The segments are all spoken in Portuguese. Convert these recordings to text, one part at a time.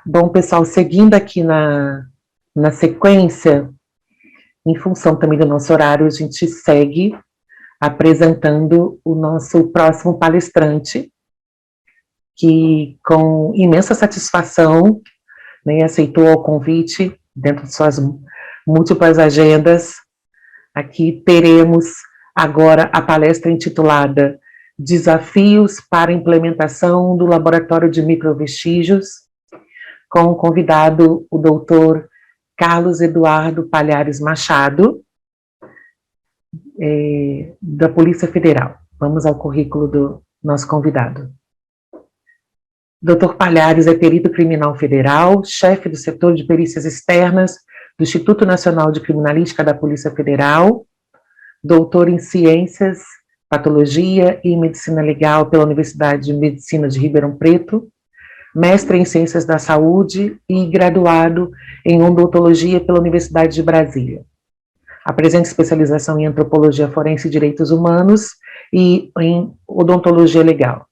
Bom, pessoal, seguindo aqui na sequência, em função também do nosso horário, a gente segue apresentando o nosso próximo palestrante, que com imensa satisfação, né, aceitou o convite dentro de suas múltiplas agendas. Aqui teremos agora a palestra intitulada Desafios para a Implementação do Laboratório de Microvestígios, com o convidado, o doutor Carlos Eduardo Palhares Machado, da Polícia Federal. Vamos ao currículo do nosso convidado. Dr. Palhares é perito criminal federal, chefe do setor de perícias externas do Instituto Nacional de Criminalística da Polícia Federal, doutor em Ciências, Patologia e Medicina Legal pela Universidade de Medicina de Ribeirão Preto, mestre em Ciências da Saúde e graduado em Odontologia pela Universidade de Brasília. Apresenta especialização em Antropologia Forense e Direitos Humanos e em Odontologia Legal.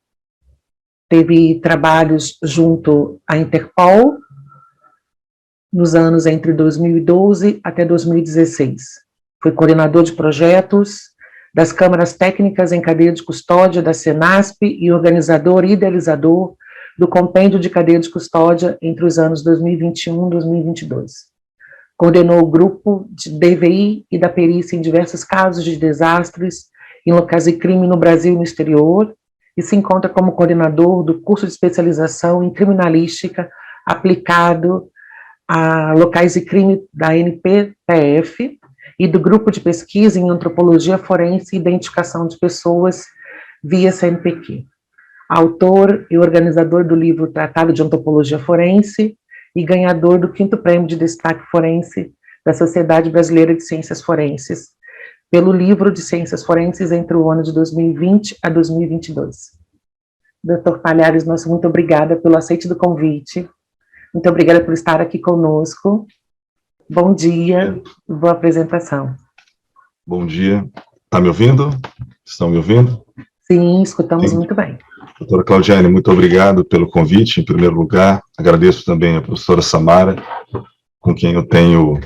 Teve trabalhos junto à Interpol nos anos entre 2012 até 2016. Foi coordenador de projetos das câmaras técnicas em cadeia de custódia da Senasp e organizador e idealizador do compêndio de cadeia de custódia entre os anos 2021 e 2022. Coordenou o grupo de DVI e da perícia em diversos casos de desastres em locais de crime no Brasil e no exterior, e se encontra como coordenador do curso de especialização em criminalística aplicado a locais de crime da NPPF e do grupo de pesquisa em antropologia forense e identificação de pessoas via CNPq. Autor e organizador do livro Tratado de Antropologia Forense e ganhador do 5º Prêmio de Destaque Forense da Sociedade Brasileira de Ciências Forenses, pelo livro de Ciências Forenses entre o ano de 2020 a 2022. Dr. Palhares, nosso muito obrigada pelo aceite do convite. Muito obrigada por estar aqui conosco. Bom dia, boa apresentação. Bom dia. Está me ouvindo? Estão me ouvindo? Sim, escutamos muito bem. Doutora Claudiane, muito obrigado pelo convite, em primeiro lugar. Agradeço também a professora Samara, com quem eu tenho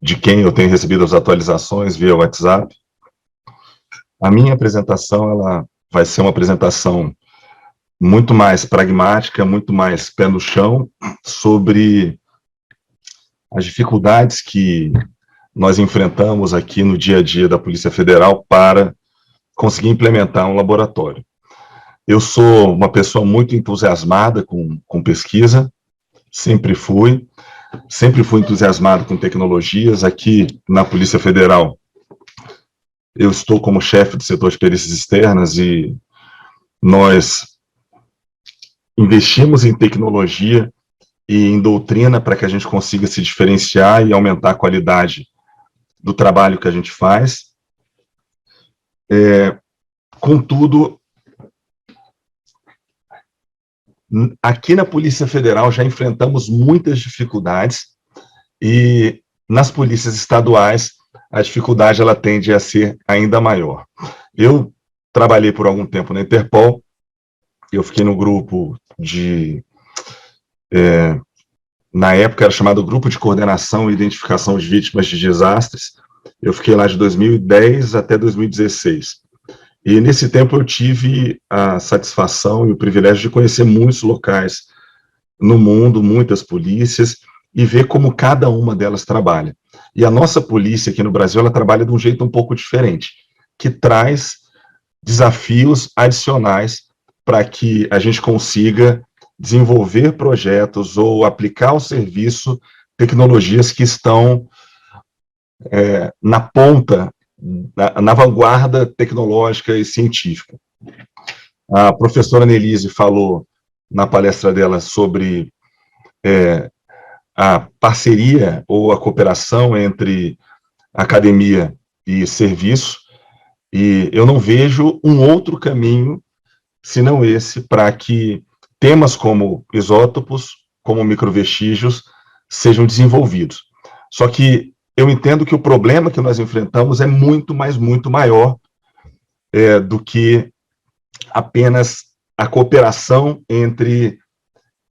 de quem eu tenho recebido as atualizações via WhatsApp. A minha apresentação, ela vai ser uma apresentação muito mais pragmática, muito mais pé no chão, sobre as dificuldades que nós enfrentamos aqui no dia a dia da Polícia Federal para conseguir implementar um laboratório. Eu sou uma pessoa muito entusiasmada com pesquisa, sempre fui entusiasmado com tecnologias. Aqui na Polícia Federal, eu estou como chefe do setor de perícias externas e nós investimos em tecnologia e em doutrina para que a gente consiga se diferenciar e aumentar a qualidade do trabalho que a gente faz. Contudo, aqui na Polícia Federal já enfrentamos muitas dificuldades e nas polícias estaduais a dificuldade ela tende a ser ainda maior. Eu trabalhei por algum tempo na Interpol, eu fiquei no grupo na época era chamado Grupo de Coordenação e Identificação de Vítimas de Desastres. Eu fiquei lá de 2010 até 2016. E nesse tempo eu tive a satisfação e o privilégio de conhecer muitos locais no mundo, muitas polícias, e ver como cada uma delas trabalha. E a nossa polícia aqui no Brasil, ela trabalha de um jeito um pouco diferente, que traz desafios adicionais para que a gente consiga desenvolver projetos ou aplicar ao serviço tecnologias que estão na ponta, na vanguarda tecnológica e científica. A professora Nelise falou na palestra dela sobre a parceria ou a cooperação entre academia e serviço, e eu não vejo um outro caminho senão esse para que temas como isótopos, como microvestígios, sejam desenvolvidos. Só que eu entendo que o problema que nós enfrentamos é muito maior do que apenas a cooperação entre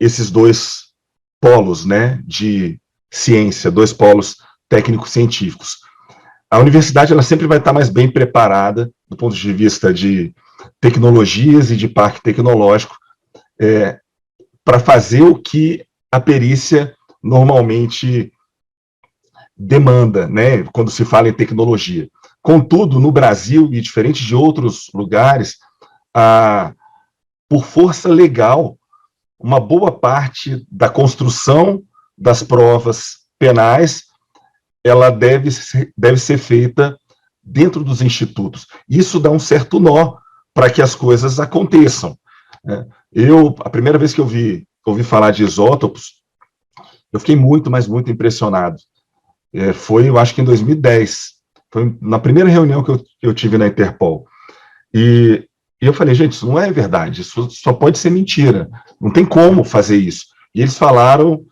esses dois polos, né, de ciência, dois polos técnico-científicos. A universidade ela sempre vai estar mais bem preparada do ponto de vista de tecnologias e de parque tecnológico para fazer o que a perícia normalmente demanda, né, quando se fala em tecnologia. Contudo, no Brasil, e diferente de outros lugares, por força legal, uma boa parte da construção das provas penais, ela deve ser feita dentro dos institutos. Isso dá um certo nó para que as coisas aconteçam. A primeira vez que eu ouvi falar de isótopos, eu fiquei muito, mas muito impressionado. Foi, eu acho que em 2010, foi na primeira reunião que eu tive na Interpol. E eu falei, gente, isso não é verdade, isso só pode ser mentira, não tem como fazer isso. E eles falaram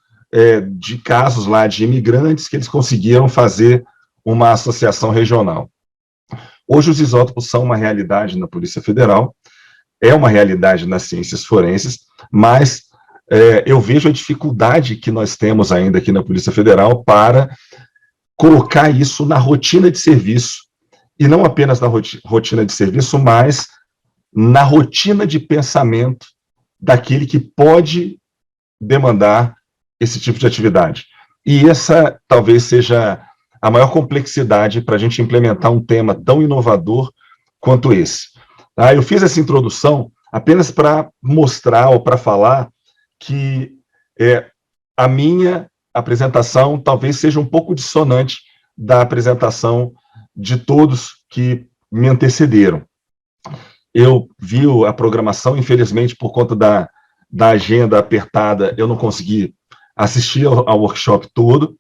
de casos lá de imigrantes que eles conseguiram fazer uma associação regional. Hoje os isótopos são uma realidade na Polícia Federal, é uma realidade nas ciências forenses, mas eu vejo a dificuldade que nós temos ainda aqui na Polícia Federal para colocar isso na rotina de serviço, e não apenas na rotina de serviço, mas na rotina de pensamento daquele que pode demandar esse tipo de atividade. E essa talvez seja a maior complexidade para a gente implementar um tema tão inovador quanto esse. Eu fiz essa introdução apenas para mostrar ou para falar que a minha apresentação talvez seja um pouco dissonante da apresentação de todos que me antecederam. Eu vi a programação, infelizmente, por conta da agenda apertada, eu não consegui assistir ao workshop todo.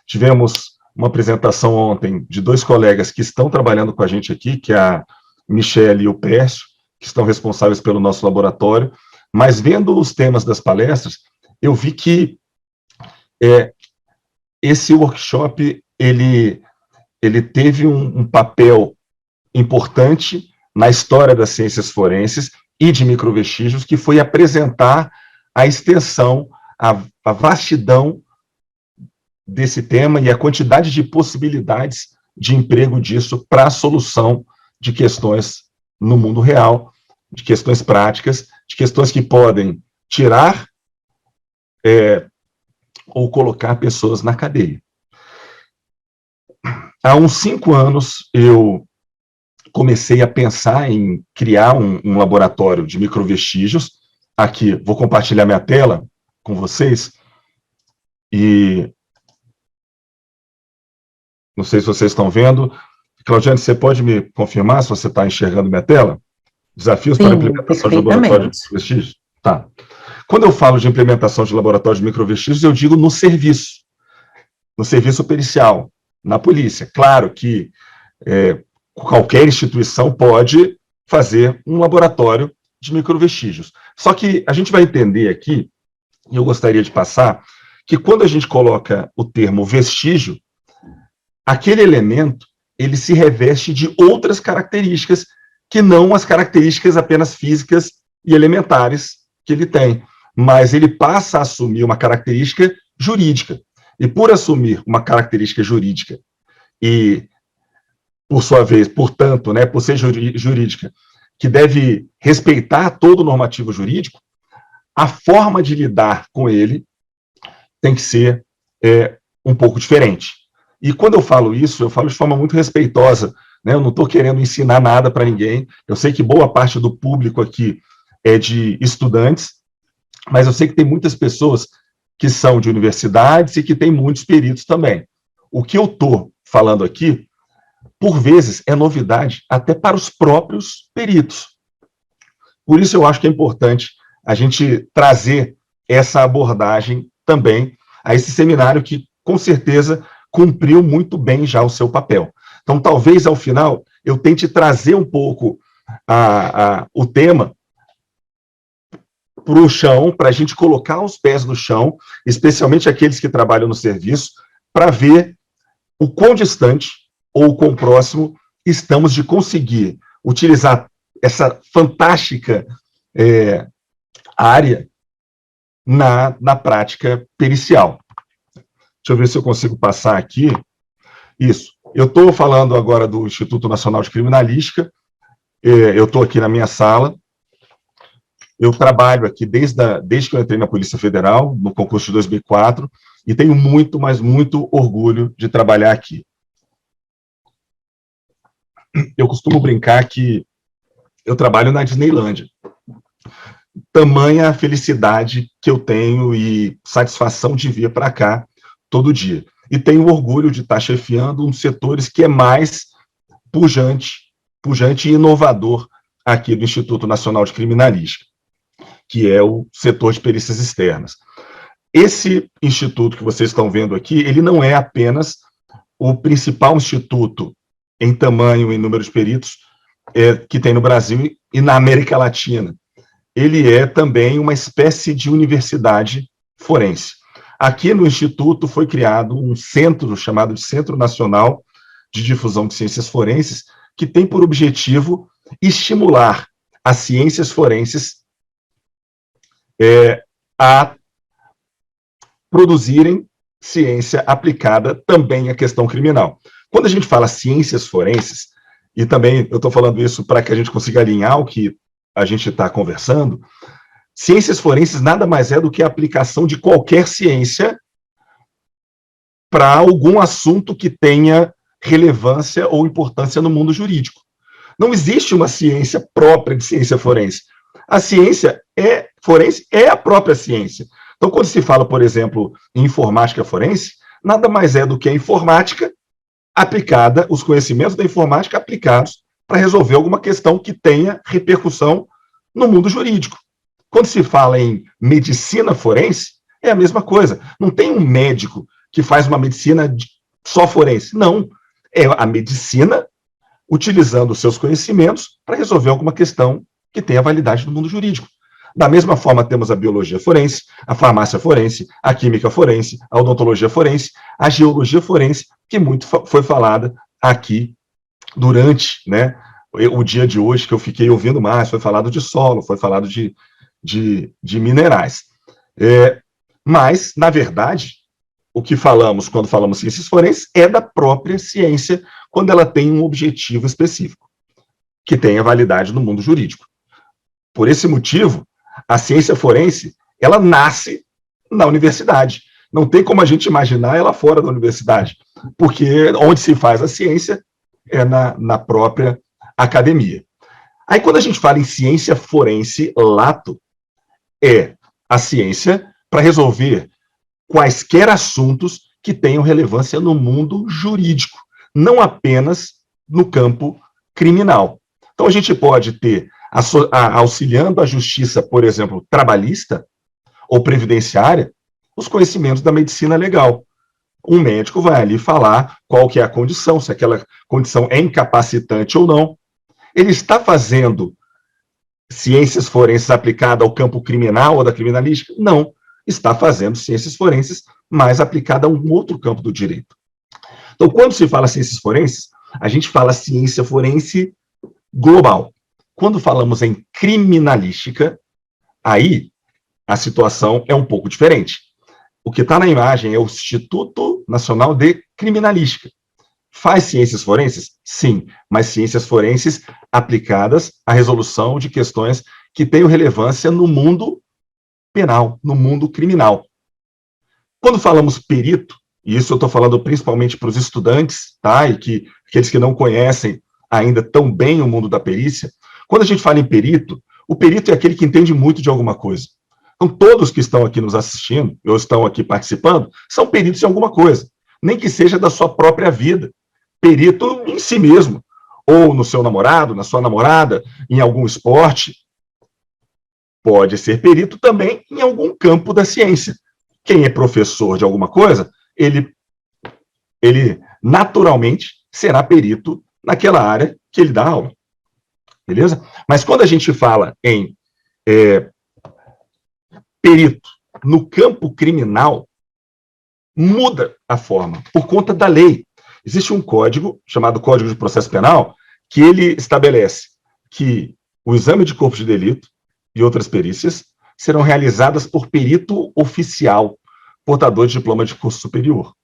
Tivemos uma apresentação ontem de dois colegas que estão trabalhando com a gente aqui, que é a Michele e o Pércio, que estão responsáveis pelo nosso laboratório, mas vendo os temas das palestras, eu vi que esse workshop, ele teve um papel importante na história das ciências forenses e de microvestígios, que foi apresentar a extensão, a vastidão desse tema e a quantidade de possibilidades de emprego disso para a solução de questões no mundo real, de questões práticas, de questões que podem tirar ou colocar pessoas na cadeia. Há uns 5 anos, eu comecei a pensar em criar um laboratório de microvestígios. Aqui, vou compartilhar minha tela com vocês, e não sei se vocês estão vendo. Claudiane, você pode me confirmar se você está enxergando minha tela? Desafios para a implementação de laboratório de microvestígios? Tá. Quando eu falo de implementação de laboratório de microvestígios, eu digo no serviço pericial, na polícia. Claro que qualquer instituição pode fazer um laboratório de microvestígios. Só que a gente vai entender aqui, e eu gostaria de passar, que quando a gente coloca o termo vestígio, aquele elemento, ele se reveste de outras características que não as características apenas físicas e elementares que ele tem, mas ele passa a assumir uma característica jurídica. E por assumir uma característica jurídica e, por sua vez, portanto, né, por ser jurídica, que deve respeitar todo o normativo jurídico, a forma de lidar com ele tem que ser um pouco diferente. E quando eu falo isso, eu falo de forma muito respeitosa, né? Eu não estou querendo ensinar nada para ninguém. Eu sei que boa parte do público aqui é de estudantes, mas eu sei que tem muitas pessoas que são de universidades e que tem muitos peritos também. O que eu estou falando aqui, por vezes, é novidade até para os próprios peritos. Por isso eu acho que é importante a gente trazer essa abordagem também a esse seminário que, com certeza, cumpriu muito bem já o seu papel. Então, talvez, ao final, eu tente trazer um pouco o tema para o chão, para a gente colocar os pés no chão, especialmente aqueles que trabalham no serviço, para ver o quão distante ou o quão próximo estamos de conseguir utilizar essa fantástica área na prática pericial. Deixa eu ver se eu consigo passar aqui. Isso. Eu estou falando agora do Instituto Nacional de Criminalística. Eu estou aqui na minha sala. Eu trabalho aqui desde que eu entrei na Polícia Federal, no concurso de 2004, e tenho muito, mas muito orgulho de trabalhar aqui. Eu costumo brincar que eu trabalho na Disneylândia. Tamanha a felicidade que eu tenho e satisfação de vir para cá todo dia. E tenho orgulho de estar chefiando um dos setores que é mais pujante e inovador aqui do Instituto Nacional de Criminalística, que é o setor de perícias externas. Esse instituto que vocês estão vendo aqui, ele não é apenas o principal instituto em tamanho e número de peritos que tem no Brasil e na América Latina. Ele é também uma espécie de universidade forense. Aqui no Instituto foi criado um centro chamado de Centro Nacional de Difusão de Ciências Forenses, que tem por objetivo estimular as ciências forenses a produzirem ciência aplicada também à questão criminal. Quando a gente fala ciências forenses, e também eu estou falando isso para que a gente consiga alinhar o que a gente está conversando, ciências forenses nada mais é do que a aplicação de qualquer ciência para algum assunto que tenha relevância ou importância no mundo jurídico. Não existe uma ciência própria de ciência forense. A ciência forense é a própria ciência. Então, quando se fala, por exemplo, em informática forense, nada mais é do que a informática aplicada, os conhecimentos da informática aplicados para resolver alguma questão que tenha repercussão no mundo jurídico. Quando se fala em medicina forense, é a mesma coisa. Não tem um médico que faz uma medicina só forense. Não. É a medicina utilizando os seus conhecimentos para resolver alguma questão que tenha validade no mundo jurídico. Da mesma forma, temos a biologia forense, a farmácia forense, a química forense, a odontologia forense, a geologia forense, que muito foi falada aqui durante, né, o dia de hoje, que eu fiquei ouvindo mais, foi falado de solo, foi falado de minerais. Mas, na verdade, o que falamos quando falamos ciências forenses é da própria ciência, quando ela tem um objetivo específico, que tenha validade no mundo jurídico. Por esse motivo, a ciência forense, ela nasce na universidade. Não tem como a gente imaginar ela fora da universidade, porque onde se faz a ciência é na própria academia. Aí, quando a gente fala em ciência forense lato, é a ciência para resolver quaisquer assuntos que tenham relevância no mundo jurídico, não apenas no campo criminal. Então, a gente pode ter, auxiliando a justiça, por exemplo, trabalhista ou previdenciária, os conhecimentos da medicina legal. Um médico vai ali falar qual que é a condição, se aquela condição é incapacitante ou não. Ele está fazendo ciências forenses aplicadas ao campo criminal ou da criminalística? Não. Está fazendo ciências forenses, mas aplicada a um outro campo do direito. Então, quando se fala ciências forenses, a gente fala ciência forense global. Quando falamos em criminalística, aí a situação é um pouco diferente. O que está na imagem é o Instituto Nacional de Criminalística. Faz ciências forenses? Sim, mas ciências forenses aplicadas à resolução de questões que tenham relevância no mundo penal, no mundo criminal. Quando falamos perito, e isso eu estou falando principalmente para os estudantes, tá? E aqueles que não conhecem ainda tão bem o mundo da perícia, quando a gente fala em perito, o perito é aquele que entende muito de alguma coisa. Então, todos que estão aqui nos assistindo, ou estão aqui participando, são peritos em alguma coisa, nem que seja da sua própria vida. Perito em si mesmo, ou no seu namorado, na sua namorada, em algum esporte. Pode ser perito também em algum campo da ciência. Quem é professor de alguma coisa, ele naturalmente será perito naquela área que ele dá aula. Beleza? Mas quando a gente fala em perito no campo criminal, muda a forma, por conta da lei. Existe um código, chamado Código de Processo Penal, que ele estabelece que o exame de corpo de delito e outras perícias serão realizadas por perito oficial, portador de diploma de curso superior.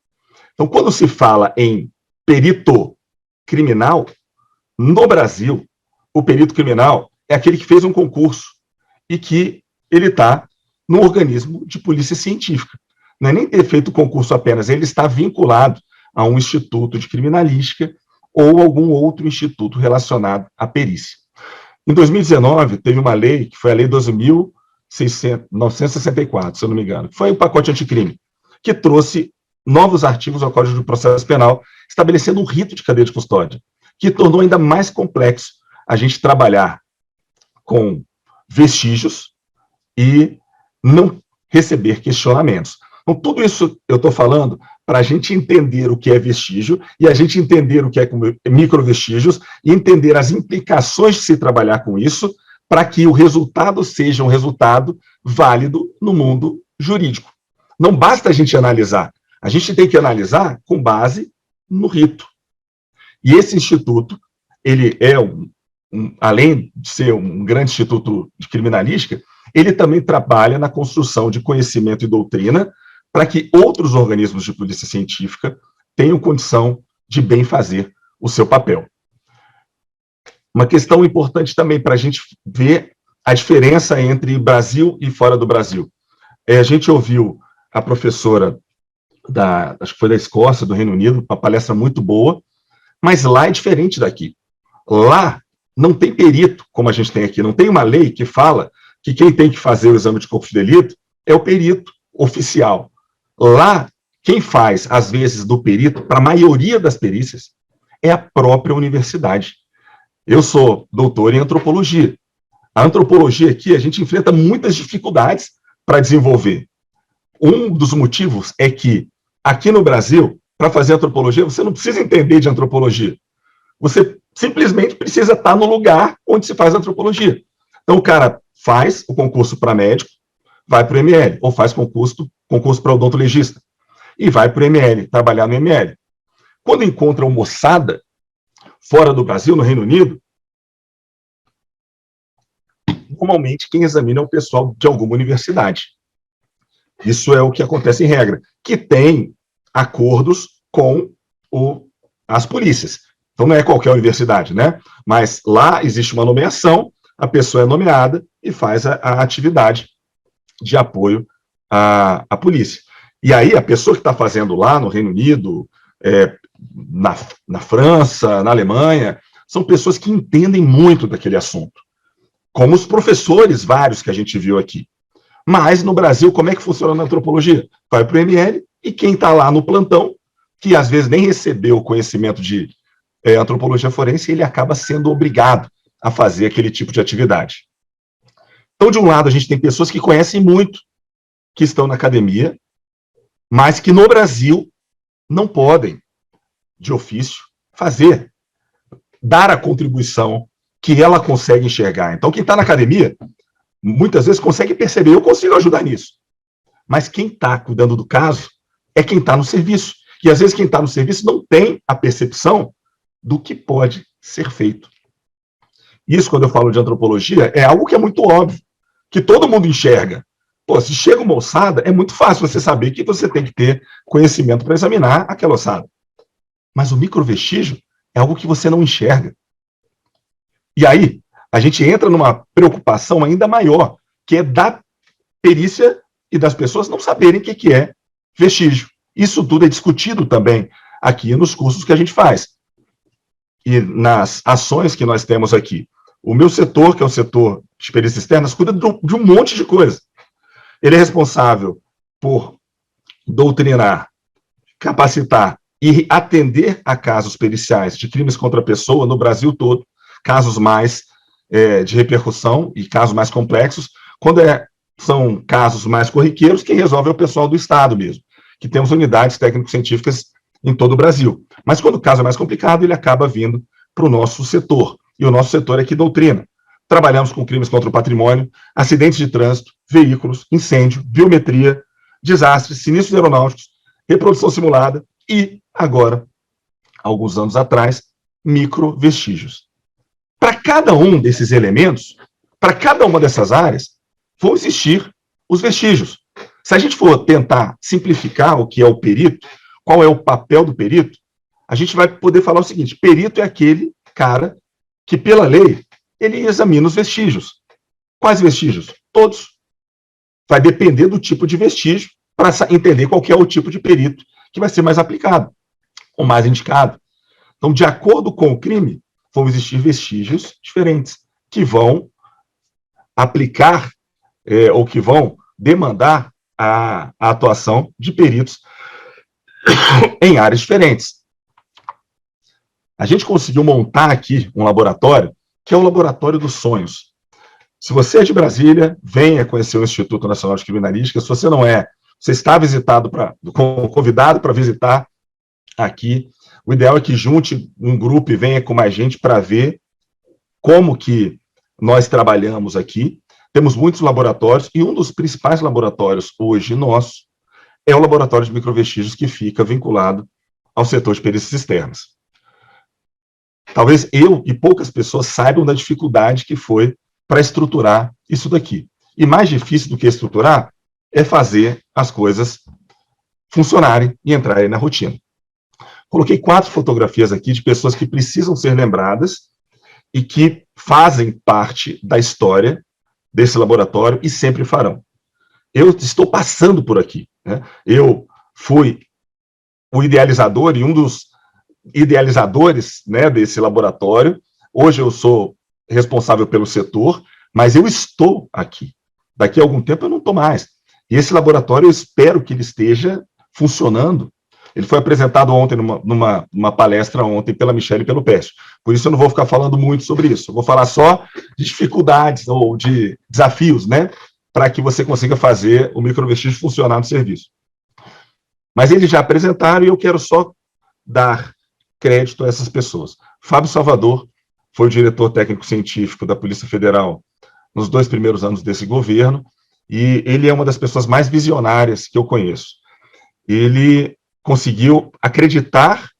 Então, quando se fala em perito criminal, no Brasil, o perito criminal é aquele que fez um concurso e que ele está no organismo de polícia científica. Não é nem ter feito o concurso apenas, ele está vinculado a um instituto de criminalística ou algum outro instituto relacionado à perícia. Em 2019, teve uma lei, que foi a Lei 12.964, se eu não me engano, que foi o pacote anticrime, que trouxe novos artigos ao Código de Processo Penal, estabelecendo um rito de cadeia de custódia, que tornou ainda mais complexo a gente trabalhar com vestígios e não receber questionamentos. Então, tudo isso eu estou falando para a gente entender o que é vestígio e a gente entender o que é microvestígios e entender as implicações de se trabalhar com isso para que o resultado seja um resultado válido no mundo jurídico. Não basta a gente analisar, a gente tem que analisar com base no rito. E esse instituto, ele é, além de ser um grande instituto de criminalística, ele também trabalha na construção de conhecimento e doutrina para que outros organismos de polícia científica tenham condição de bem fazer o seu papel. Uma questão importante também para a gente ver a diferença entre Brasil e fora do Brasil. A gente ouviu a professora, acho que foi da Escócia, do Reino Unido, uma palestra muito boa, mas lá é diferente daqui. Lá não tem perito, como a gente tem aqui, não tem uma lei que fala que quem tem que fazer o exame de corpo de delito é o perito oficial. Lá, quem faz, às vezes, do perito, para a maioria das perícias, é a própria universidade. Eu sou doutor em antropologia. A antropologia aqui, a gente enfrenta muitas dificuldades para desenvolver. Um dos motivos é que, aqui no Brasil, para fazer antropologia, você não precisa entender de antropologia. Você simplesmente precisa estar no lugar onde se faz antropologia. Então, o cara faz o concurso para médico, vai para o ML, ou faz concurso para odontologista, e vai para o ML, trabalhar no ML. Quando encontra uma moçada, fora do Brasil, no Reino Unido, normalmente quem examina é o pessoal de alguma universidade. Isso é o que acontece em regra, que tem acordos com as polícias. Então não é qualquer universidade, né? Mas lá existe uma nomeação, a pessoa é nomeada e faz a atividade de apoio à polícia. E aí a pessoa que está fazendo lá no Reino Unido, na França, na Alemanha, são pessoas que entendem muito daquele assunto. Como os professores vários que a gente viu aqui. Mas no Brasil, como é que funciona na antropologia? Vai para o ML e quem está lá no plantão, que às vezes nem recebeu o conhecimento de antropologia forense, ele acaba sendo obrigado a fazer aquele tipo de atividade. Então, de um lado, a gente tem pessoas que conhecem muito, que estão na academia, mas que no Brasil não podem, de ofício, dar a contribuição que ela consegue enxergar. Então, quem está na academia, muitas vezes consegue perceber, eu consigo ajudar nisso. Mas quem está cuidando do caso é quem está no serviço. E às vezes quem está no serviço não tem a percepção do que pode ser feito. Isso, quando eu falo de antropologia, é algo que é muito óbvio, que todo mundo enxerga. Pô, se chega uma ossada, é muito fácil você saber que você tem que ter conhecimento para examinar aquela ossada. Mas o microvestígio é algo que você não enxerga. E aí, a gente entra numa preocupação ainda maior, que é da perícia e das pessoas não saberem o que é vestígio. Isso tudo é discutido também aqui nos cursos que a gente faz. E nas ações que nós temos aqui. O meu setor, que é o setor de perícias externas, cuida de um monte de coisa. Ele é responsável por doutrinar, capacitar e atender a casos periciais de crimes contra a pessoa no Brasil todo, casos mais de repercussão e casos mais complexos. Quando são casos mais corriqueiros, quem resolve é o pessoal do Estado mesmo, que temos unidades técnico-científicas em todo o Brasil. Mas quando o caso é mais complicado, ele acaba vindo para o nosso setor. E o nosso setor é que doutrina. Trabalhamos com crimes contra o patrimônio, acidentes de trânsito, veículos, incêndio, biometria, desastres, sinistros aeronáuticos, reprodução simulada e, agora, alguns anos atrás, microvestígios. Para cada um desses elementos, para cada uma dessas áreas, vão existir os vestígios. Se a gente for tentar simplificar o que é o perito, qual é o papel do perito, a gente vai poder falar o seguinte: perito é aquele cara que, pela lei, ele examina os vestígios. Quais vestígios? Todos. Vai depender do tipo de vestígio para entender qual que é o tipo de perito que vai ser mais aplicado, ou mais indicado. Então, de acordo com o crime, vão existir vestígios diferentes, que vão aplicar, ou que vão demandar a atuação de peritos em áreas diferentes. A gente conseguiu montar aqui um laboratório, que é o Laboratório dos Sonhos. Se você é de Brasília, venha conhecer o Instituto Nacional de Criminalística. Se você não é, você está convidado para visitar aqui. O ideal é que junte um grupo e venha com mais gente para ver como que nós trabalhamos aqui. Temos muitos laboratórios, e um dos principais laboratórios hoje nosso é o Laboratório de Microvestígios, que fica vinculado ao setor de perícias externas. Talvez eu e poucas pessoas saibam da dificuldade que foi para estruturar isso daqui. E mais difícil do que estruturar é fazer as coisas funcionarem e entrarem na rotina. Coloquei 4 fotografias aqui de pessoas que precisam ser lembradas e que fazem parte da história desse laboratório e sempre farão. Eu estou passando por aqui, né? Eu fui o idealizador e um dos idealizadores, né, desse laboratório. Hoje eu sou responsável pelo setor, mas eu estou aqui. Daqui a algum tempo eu não estou mais. E esse laboratório, eu espero que ele esteja funcionando. Ele foi apresentado ontem, numa palestra ontem, pela Michele e pelo Pécio. Por isso eu não vou ficar falando muito sobre isso. Eu vou falar só de dificuldades ou de desafios, né, para que você consiga fazer o microvestígio funcionar no serviço. Mas eles já apresentaram e eu quero só dar crédito a essas pessoas. Fábio Salvador foi o diretor técnico-científico da Polícia Federal nos 2 primeiros anos desse governo, e ele é uma das pessoas mais visionárias que eu conheço. Ele conseguiu acreditar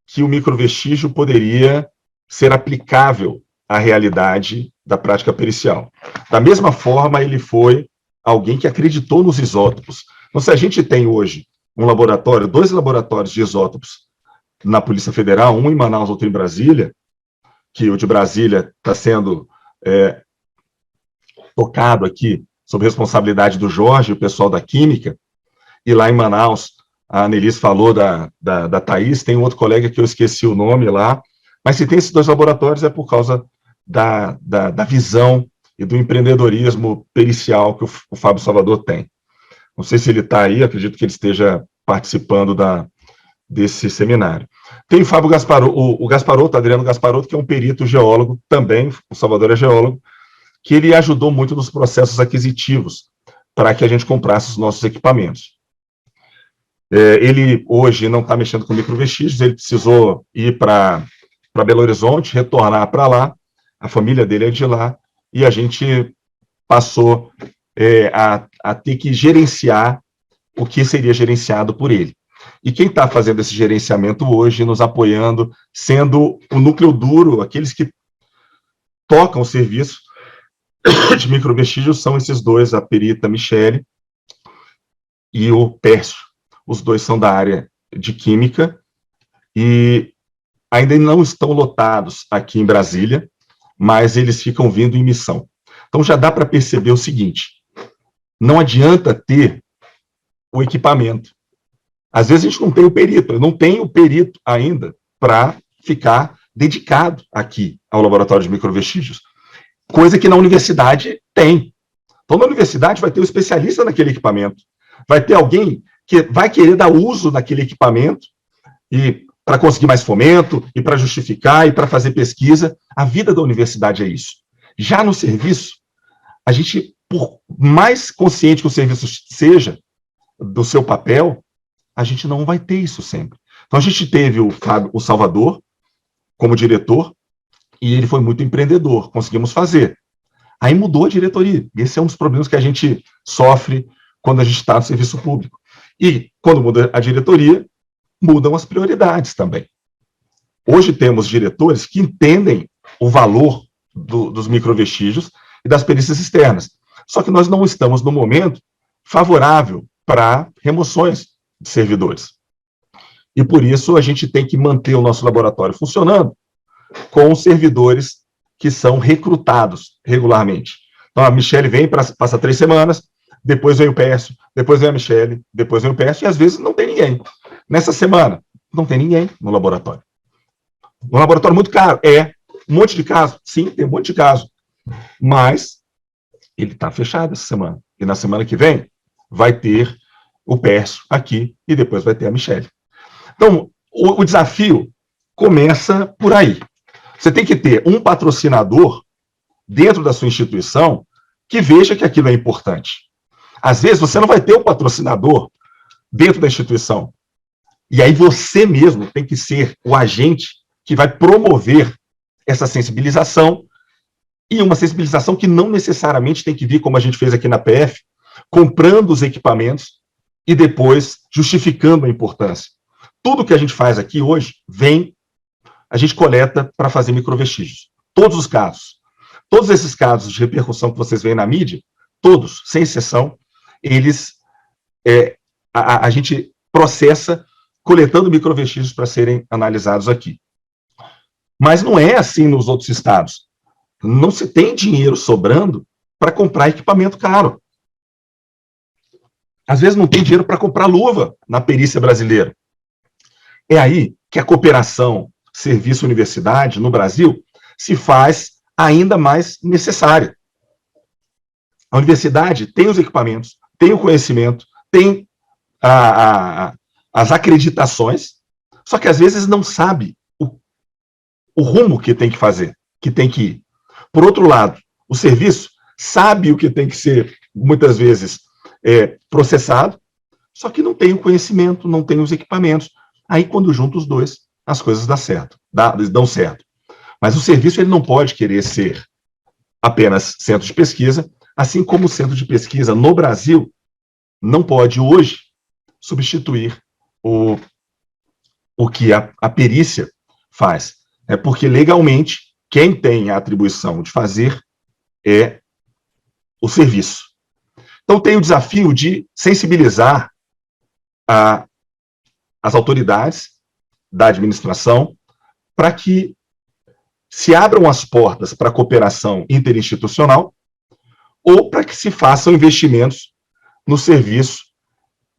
que o microvestígio poderia ser aplicável à realidade da prática pericial. Da mesma forma, ele foi alguém que acreditou nos isótopos. Então, se a gente tem hoje um laboratório, 2 laboratórios de isótopos na Polícia Federal, um em Manaus, outro em Brasília, que o de Brasília está sendo tocado aqui sob responsabilidade do Jorge, o pessoal da Química, e lá em Manaus, a Annelise falou da Thaís, tem um outro colega que eu esqueci o nome lá, mas se tem esses 2 laboratórios é por causa da visão e do empreendedorismo pericial que o Fábio Salvador tem. Não sei se ele está aí, acredito que ele esteja participando desse seminário. Tem o Fábio Gasparotto, o Gasparotto, Adriano Gasparotto, que é um perito geólogo também, o Salvador é geólogo, que ele ajudou muito nos processos aquisitivos para que a gente comprasse os nossos equipamentos. Ele hoje não está mexendo com microvestígios, ele precisou ir para Belo Horizonte, retornar para lá, a família dele é de lá, e a gente passou a ter que gerenciar o que seria gerenciado por ele. E quem está fazendo esse gerenciamento hoje, nos apoiando, sendo o núcleo duro, aqueles que tocam o serviço de microvestígios, são esses 2, a perita Michele e o Pécio. Os 2 são da área de Química e ainda não estão lotados aqui em Brasília, mas eles ficam vindo em missão. Então já dá para perceber o seguinte: não adianta ter o equipamento. Às vezes a gente não tem o perito, eu não tenho o perito ainda para ficar dedicado aqui ao laboratório de microvestígios, coisa que na universidade tem. Então na universidade vai ter um especialista naquele equipamento, vai ter alguém que vai querer dar uso naquele equipamento e para conseguir mais fomento, e para justificar, e para fazer pesquisa. A vida da universidade é isso. Já no serviço, a gente, por mais consciente que o serviço seja do seu papel, a gente não vai ter isso sempre. Então, a gente teve o Salvador como diretor, e ele foi muito empreendedor, conseguimos fazer. Aí mudou a diretoria. Esse é um dos problemas que a gente sofre quando a gente está no serviço público. E, quando muda a diretoria, mudam as prioridades também. Hoje temos diretores que entendem o valor dos microvestígios e das perícias externas. Só que nós não estamos no momento favorável para remoções de servidores. E por isso a gente tem que manter o nosso laboratório funcionando com os servidores que são recrutados regularmente. Então a Michele vem, passa 3 semanas, depois vem o Pércio, depois vem a Michele, depois vem o Pércio, e às vezes não tem ninguém. Nessa semana, não tem ninguém no laboratório. Um laboratório muito caro, um monte de casos, sim, tem um monte de casos, mas ele está fechado essa semana. E na semana que vem vai ter o Pércio aqui e depois vai ter a Michele. Então, o desafio começa por aí. Você tem que ter um patrocinador dentro da sua instituição que veja que aquilo é importante. Às vezes, você não vai ter um patrocinador dentro da instituição. E aí você mesmo tem que ser o agente que vai promover essa sensibilização, e uma sensibilização que não necessariamente tem que vir, como a gente fez aqui na PF, comprando os equipamentos e depois justificando a importância. Tudo que a gente faz aqui hoje, a gente coleta para fazer microvestígios. Todos os casos. Todos esses casos de repercussão que vocês veem na mídia, todos, sem exceção, eles, a gente processa coletando microvestígios para serem analisados aqui. Mas não é assim nos outros estados. Não se tem dinheiro sobrando para comprar equipamento caro. Às vezes não tem dinheiro para comprar luva na perícia brasileira. É aí que a cooperação serviço-universidade no Brasil se faz ainda mais necessária. A universidade tem os equipamentos, tem o conhecimento, tem as acreditações, só que às vezes não sabe o rumo que tem que fazer, que tem que ir. Por outro lado, o serviço sabe o que tem que ser, muitas vezes, processado, só que não tem o conhecimento, não tem os equipamentos. Aí, quando junta os dois, as coisas dão certo. Mas o serviço ele não pode querer ser apenas centro de pesquisa, assim como o centro de pesquisa no Brasil não pode, hoje, substituir o que a perícia faz. Porque, legalmente, quem tem a atribuição de fazer é o serviço. Então, tem o desafio de sensibilizar as autoridades da administração para que se abram as portas para a cooperação interinstitucional ou para que se façam investimentos no serviço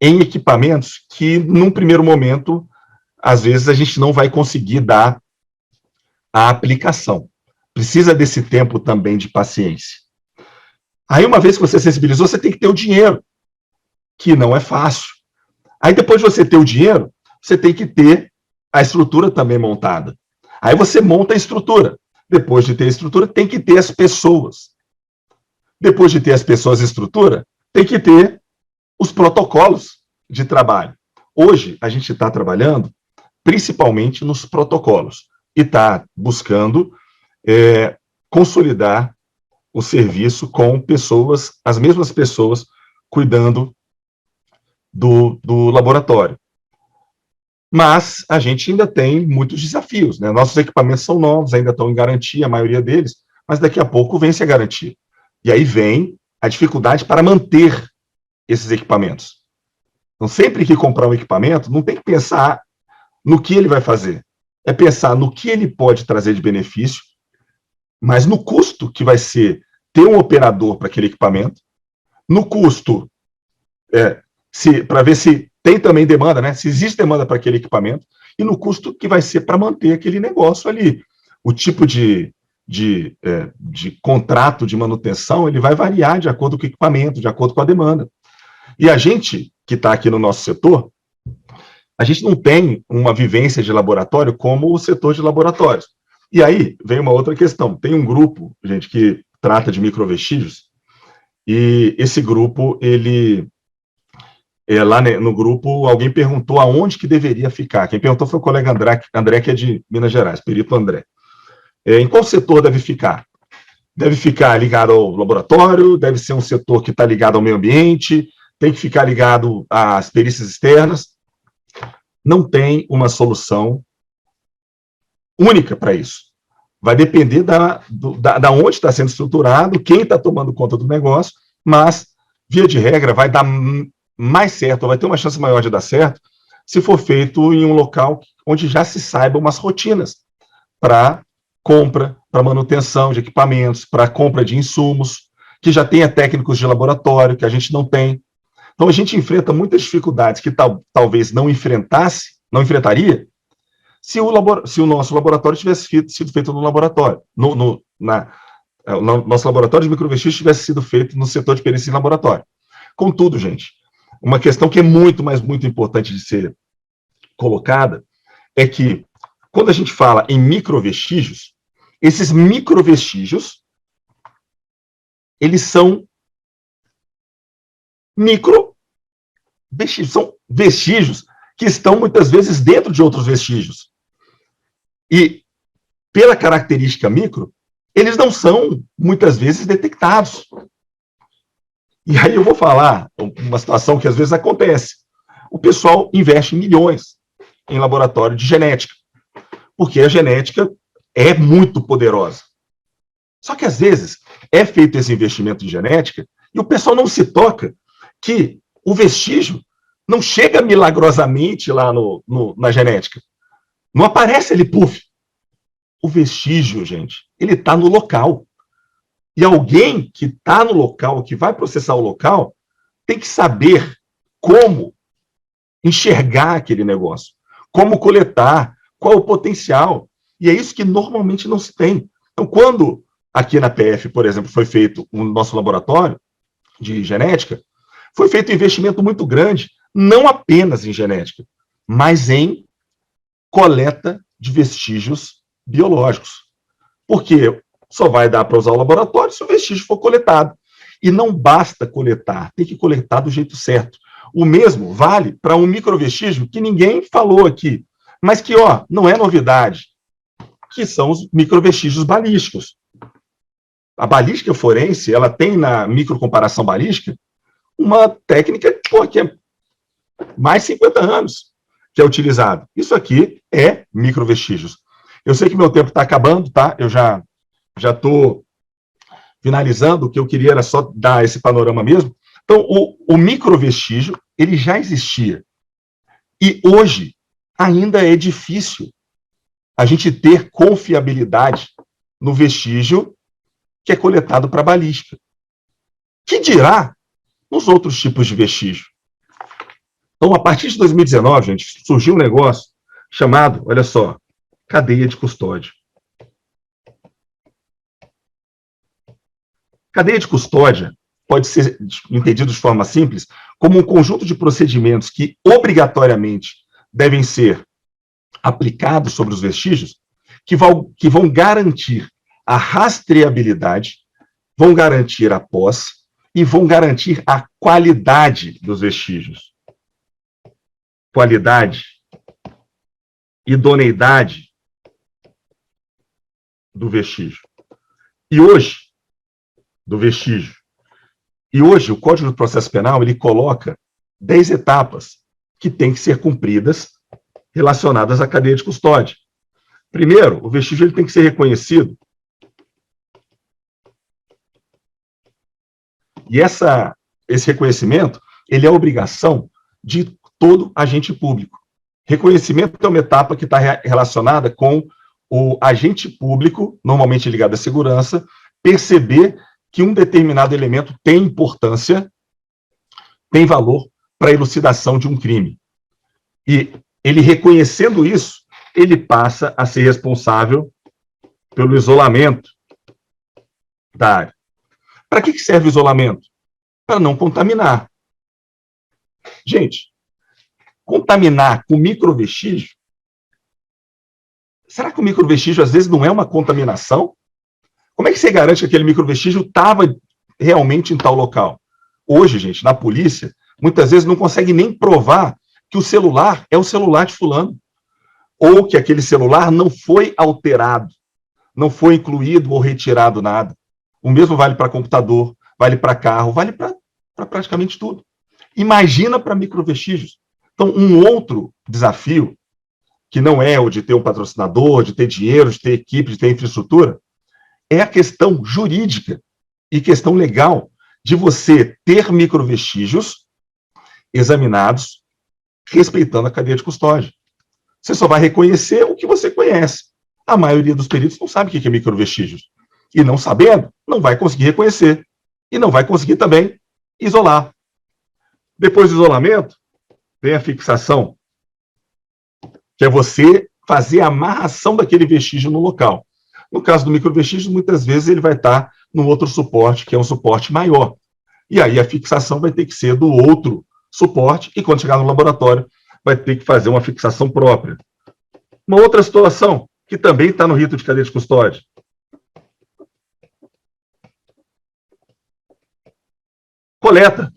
em equipamentos que, num primeiro momento, às vezes a gente não vai conseguir dar a aplicação. Precisa desse tempo também de paciência. Aí, uma vez que você sensibilizou, você tem que ter o dinheiro, que não é fácil. Aí, depois de você ter o dinheiro, você tem que ter a estrutura também montada. Aí você monta a estrutura. Depois de ter a estrutura, tem que ter as pessoas. Depois de ter as pessoas e a estrutura, tem que ter os protocolos de trabalho. Hoje, a gente está trabalhando principalmente nos protocolos e está buscando consolidar o serviço com pessoas, as mesmas pessoas, cuidando do laboratório. Mas a gente ainda tem muitos desafios, né? Nossos equipamentos são novos, ainda estão em garantia, a maioria deles, mas daqui a pouco vence a garantia. E aí vem a dificuldade para manter esses equipamentos. Então, sempre que comprar um equipamento, não tem que pensar no que ele vai fazer. É pensar no que ele pode trazer de benefício, mas no custo que vai ser ter um operador para aquele equipamento, no custo, para ver se tem também demanda, né? Se existe demanda para aquele equipamento, e no custo que vai ser para manter aquele negócio ali. O tipo de contrato de manutenção, ele vai variar de acordo com o equipamento, de acordo com a demanda. E a gente, que está aqui no nosso setor, a gente não tem uma vivência de laboratório como o setor de laboratórios. E aí vem uma outra questão. Tem um grupo, gente, que trata de microvestígios, e esse grupo, lá no grupo, alguém perguntou aonde que deveria ficar. Quem perguntou foi o colega André, que é de Minas Gerais, perito André. Em qual setor deve ficar? Deve ficar ligado ao laboratório, deve ser um setor que está ligado ao meio ambiente, tem que ficar ligado às perícias externas. Não tem uma solução única para isso. Vai depender da onde está sendo estruturado, quem está tomando conta do negócio mas, via de regra, vai dar mais certo, ou vai ter uma chance maior de dar certo, se for feito em um local onde já se saibam umas rotinas para compra, para manutenção de equipamentos, para compra de insumos, que já tenha técnicos de laboratório, que a gente não tem. Então, a gente enfrenta muitas dificuldades que talvez não enfrentaria, se o nosso laboratório tivesse sido feito no laboratório, o nosso laboratório de microvestígios tivesse sido feito no setor de perícia em laboratório. Contudo, gente, uma questão que é muito, mas muito importante de ser colocada é que, quando a gente fala em microvestígios, esses microvestígios, eles são microvestígios, são vestígios que estão, muitas vezes, dentro de outros vestígios. E, pela característica micro, eles não são, muitas vezes, detectados. E aí eu vou falar uma situação que, às vezes, acontece. O pessoal investe milhões em laboratório de genética, porque a genética é muito poderosa. Só que, às vezes, é feito esse investimento em genética e o pessoal não se toca que o vestígio não chega milagrosamente lá na genética. Não aparece ele, puf. O vestígio, gente, ele está no local. E alguém que está no local, que vai processar o local, tem que saber como enxergar aquele negócio, como coletar, qual o potencial. E é isso que normalmente não se tem. Então, quando aqui na PF, por exemplo, foi feito o nosso laboratório de genética, foi feito um investimento muito grande, não apenas em genética, mas em coleta de vestígios biológicos. Porque só vai dar para usar o laboratório se o vestígio for coletado. E não basta coletar, tem que coletar do jeito certo. O mesmo vale para um microvestígio que ninguém falou aqui, mas que, não é novidade, que são os microvestígios balísticos. A balística forense, ela tem na microcomparação balística uma técnica que é mais de 50 anos que é utilizada. Isso aqui é microvestígios. Eu sei que meu tempo está acabando, tá? Eu já estou finalizando, o que eu queria era só dar esse panorama mesmo. Então, o microvestígio, ele já existia. E hoje, ainda é difícil a gente ter confiabilidade no vestígio que é coletado para balística. Que dirá nos outros tipos de vestígio? Então, a partir de 2019, gente, surgiu um negócio chamado, olha só, cadeia de custódia. Cadeia de custódia pode ser entendido de forma simples como um conjunto de procedimentos que obrigatoriamente devem ser aplicados sobre os vestígios, que vão garantir a rastreabilidade, vão garantir a posse e vão garantir a qualidade dos vestígios. Qualidade, idoneidade do vestígio. E hoje, o Código do Processo Penal, ele coloca 10 etapas que têm que ser cumpridas relacionadas à cadeia de custódia. Primeiro, o vestígio ele tem que ser reconhecido. E esse reconhecimento, ele é obrigação de todo agente público. Reconhecimento é uma etapa que está relacionada com o agente público, normalmente ligado à segurança, perceber que um determinado elemento tem importância, tem valor para a elucidação de um crime. E ele reconhecendo isso, ele passa a ser responsável pelo isolamento da área. Para que serve o isolamento? Para não contaminar. Gente, contaminar com microvestígio, será que o microvestígio às vezes não é uma contaminação? Como é que você garante que aquele microvestígio estava realmente em tal local? Hoje, gente, na polícia, muitas vezes não consegue nem provar que o celular é o celular de fulano, ou que aquele celular não foi alterado, não foi incluído ou retirado nada. O mesmo vale para computador, vale para carro, vale para praticamente tudo. Imagina para microvestígios. Então, um outro desafio, que não é o de ter um patrocinador, de ter dinheiro, de ter equipe, de ter infraestrutura, é a questão jurídica e questão legal de você ter microvestígios examinados respeitando a cadeia de custódia. Você só vai reconhecer o que você conhece. A maioria dos peritos não sabe o que é microvestígios. E não sabendo, não vai conseguir reconhecer. E não vai conseguir também isolar. Depois do isolamento, vem a fixação, que é você fazer a amarração daquele vestígio no local. No caso do microvestígio, muitas vezes ele vai estar no outro suporte, que é um suporte maior. E aí a fixação vai ter que ser do outro suporte, e quando chegar no laboratório, vai ter que fazer uma fixação própria. Uma outra situação, que também está no rito de cadeia de custódia. Coleta.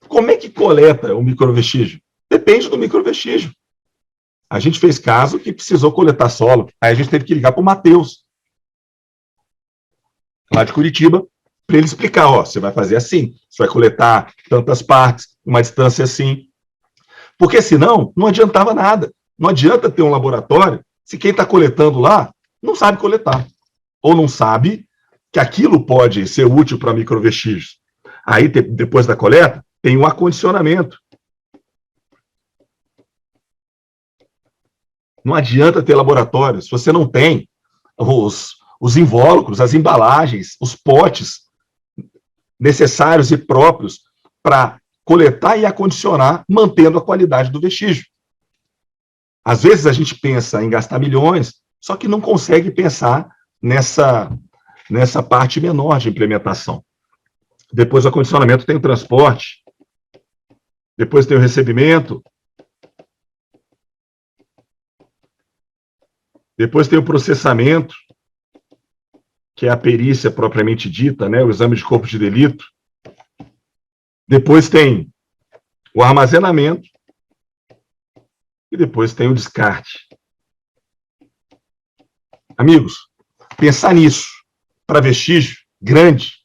Como é que coleta o microvestígio? Depende do microvestígio. A gente fez caso que precisou coletar solo. Aí a gente teve que ligar para o Matheus, lá de Curitiba, para ele explicar, ó, você vai fazer assim, você vai coletar tantas partes, uma distância assim. Porque senão, não adiantava nada. Não adianta ter um laboratório se quem está coletando lá não sabe coletar. Ou não sabe que aquilo pode ser útil para microvestígios. Aí, depois da coleta, tem um acondicionamento. Não adianta ter laboratório se você não tem os invólucros, as embalagens, os potes necessários e próprios para coletar e acondicionar, mantendo a qualidade do vestígio. Às vezes a gente pensa em gastar milhões, só que não consegue pensar nessa parte menor de implementação. Depois do acondicionamento tem o transporte, depois tem o recebimento, depois tem o processamento, que é a perícia propriamente dita, né, o exame de corpo de delito. Depois tem o armazenamento e depois tem o descarte. Amigos, pensar nisso para vestígio grande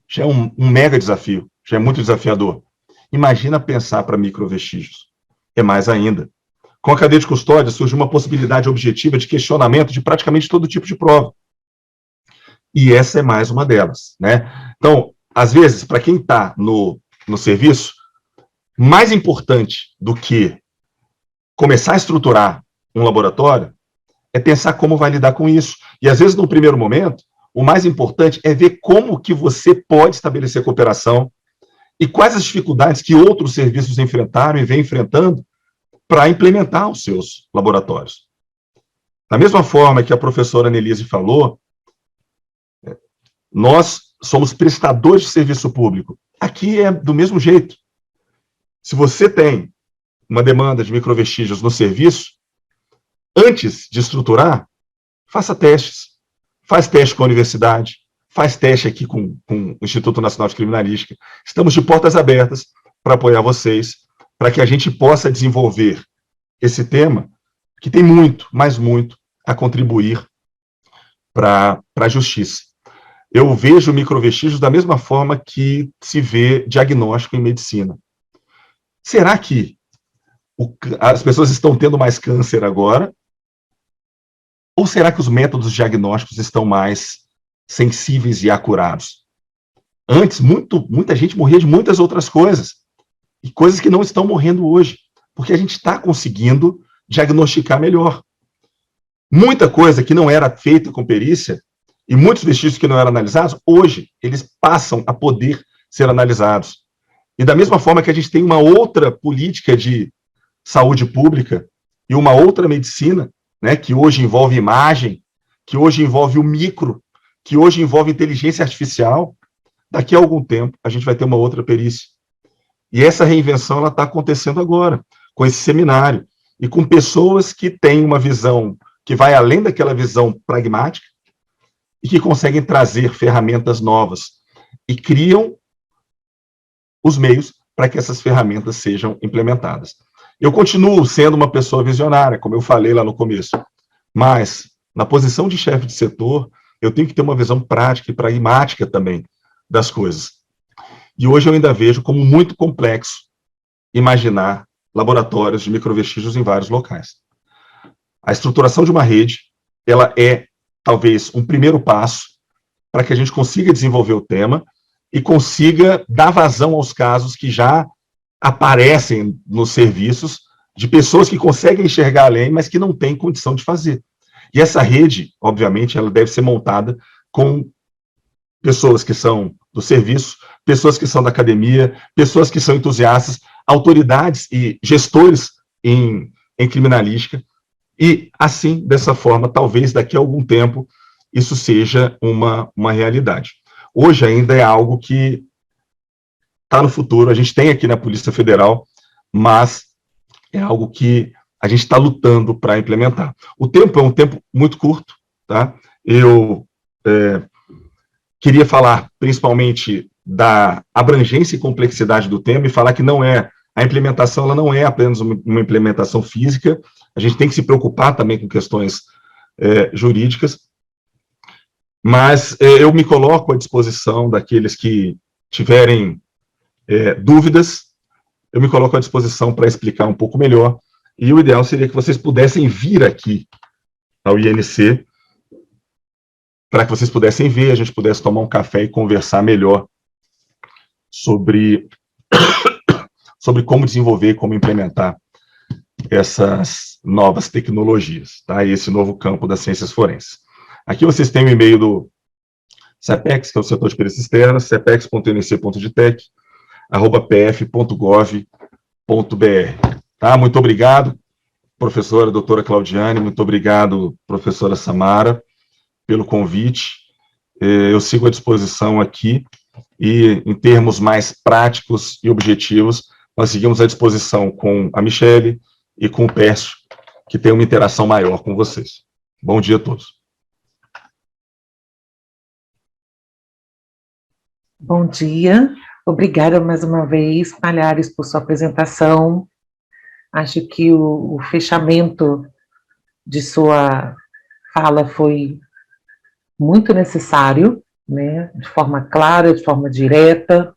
já é um mega desafio, já é muito desafiador. Imagina pensar para microvestígios. É mais ainda. Com a cadeia de custódia surge uma possibilidade objetiva de questionamento de praticamente todo tipo de prova. E essa é mais uma delas, né? Então, às vezes, para quem está no serviço, mais importante do que começar a estruturar um laboratório é pensar como vai lidar com isso. E, às vezes, no primeiro momento, o mais importante é ver como que você pode estabelecer cooperação e quais as dificuldades que outros serviços enfrentaram e vêm enfrentando para implementar os seus laboratórios. Da mesma forma que a professora Nelise falou, nós somos prestadores de serviço público. Aqui é do mesmo jeito. Se você tem uma demanda de microvestígios no serviço, antes de estruturar, faça testes. Faz teste com a universidade, faz teste aqui com o Instituto Nacional de Criminalística. Estamos de portas abertas para apoiar vocês, para que a gente possa desenvolver esse tema, que tem muito, mas muito, a contribuir para a justiça. Eu vejo microvestígios da mesma forma que se vê diagnóstico em medicina. Será que as pessoas estão tendo mais câncer agora? Ou será que os métodos diagnósticos estão mais sensíveis e acurados? Antes, muita gente morria de muitas outras coisas, e coisas que não estão morrendo hoje, porque a gente está conseguindo diagnosticar melhor. Muita coisa que não era feita com perícia, e muitos vestígios que não eram analisados, hoje eles passam a poder ser analisados. E da mesma forma que a gente tem uma outra política de saúde pública e uma outra medicina, né, que hoje envolve imagem, que hoje envolve o micro, que hoje envolve inteligência artificial, daqui a algum tempo a gente vai ter uma outra perícia. E essa reinvenção ela está acontecendo agora, com esse seminário, e com pessoas que têm uma visão que vai além daquela visão pragmática, e que conseguem trazer ferramentas novas e criam os meios para que essas ferramentas sejam implementadas. Eu continuo sendo uma pessoa visionária, como eu falei lá no começo, mas na posição de chefe de setor, eu tenho que ter uma visão prática e pragmática também das coisas. E hoje eu ainda vejo como muito complexo imaginar laboratórios de microvestígios em vários locais. A estruturação de uma rede, ela é talvez um primeiro passo para que a gente consiga desenvolver o tema e consiga dar vazão aos casos que já aparecem nos serviços de pessoas que conseguem enxergar além, mas que não têm condição de fazer. E essa rede, obviamente, ela deve ser montada com pessoas que são do serviço, pessoas que são da academia, pessoas que são entusiastas, autoridades e gestores em criminalística, e assim, dessa forma, talvez daqui a algum tempo, isso seja uma realidade. Hoje ainda é algo que está no futuro, a gente tem aqui na Polícia Federal, mas é algo que a gente está lutando para implementar. O tempo é um tempo muito curto, tá? Eu queria falar principalmente da abrangência e complexidade do tema e falar que a implementação ela não é apenas uma implementação física, a gente tem que se preocupar também com questões jurídicas, mas eu me coloco à disposição daqueles que tiverem dúvidas, eu me coloco à disposição para explicar um pouco melhor, e o ideal seria que vocês pudessem vir aqui ao INC, para que vocês pudessem ver, a gente pudesse tomar um café e conversar melhor sobre como desenvolver, como implementar essas novas tecnologias, tá? E esse novo campo das ciências forenses. Aqui vocês têm o e-mail do CEPEX, que é o setor de perícia externa, cepex.nc.dtec@pf.gov.br. Tá? Muito obrigado, professora doutora Claudiane, muito obrigado, professora Samara, pelo convite. Eu sigo à disposição aqui, e em termos mais práticos e objetivos, nós seguimos à disposição com a Michele e com o Pércio, que tem uma interação maior com vocês. Bom dia a todos. Bom dia, obrigada mais uma vez, Palhares, por sua apresentação. Acho que o fechamento de sua fala foi muito necessário, né, de forma clara, de forma direta.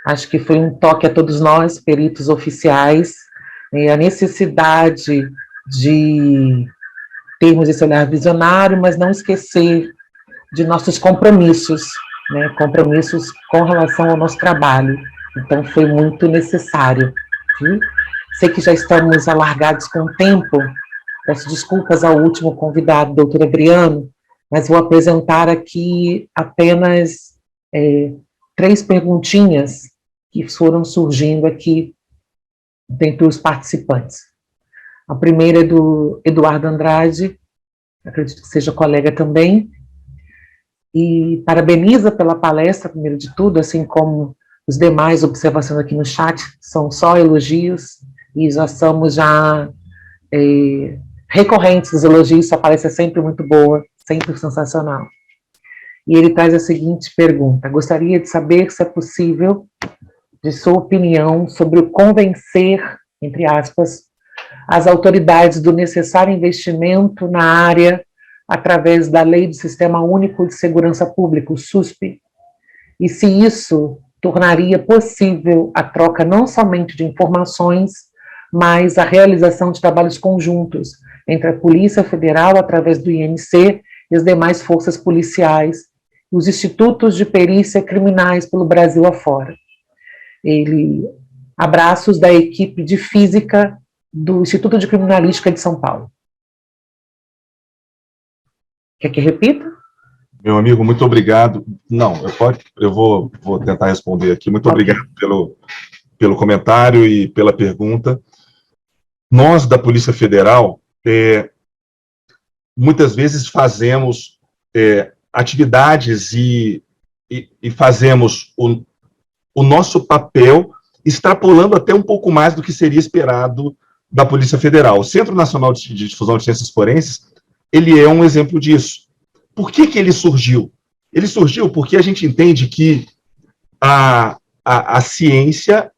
Acho que foi um toque a todos nós, peritos oficiais, a necessidade de termos esse olhar visionário, mas não esquecer de nossos compromissos, né, compromissos com relação ao nosso trabalho. Então, foi muito necessário. Viu? Sei que já estamos alargados com o tempo, peço desculpas ao último convidado, doutor Adriano, mas vou apresentar aqui apenas 3 perguntinhas que foram surgindo aqui dentre os participantes. A primeira é do Eduardo Andrade, acredito que seja colega também, e parabeniza pela palestra, primeiro de tudo, assim como os demais observações aqui no chat, são só elogios, e já somos recorrentes, os elogios, sua palestra é sempre muito boa, sempre sensacional. E ele traz a seguinte pergunta: gostaria de saber se é possível, de sua opinião, sobre o convencer, entre aspas, as autoridades do necessário investimento na área através da Lei do Sistema Único de Segurança Pública, o SUSP, e se isso tornaria possível a troca não somente de informações, mas a realização de trabalhos conjuntos entre a Polícia Federal, através do INC, e as demais forças policiais, os institutos de perícia criminais pelo Brasil afora. Abraços da equipe de Física do Instituto de Criminalística de São Paulo. Quer que repita? Meu amigo, muito obrigado. Não, eu vou tentar responder aqui. Muito obrigado pelo comentário e pela pergunta. Nós, da Polícia Federal, muitas vezes fazemos atividades e fazemos o nosso papel extrapolando até um pouco mais do que seria esperado da Polícia Federal. O Centro Nacional de Difusão de Ciências Forenses, ele é um exemplo disso. Por que ele surgiu? Ele surgiu porque a gente entende que a ciência,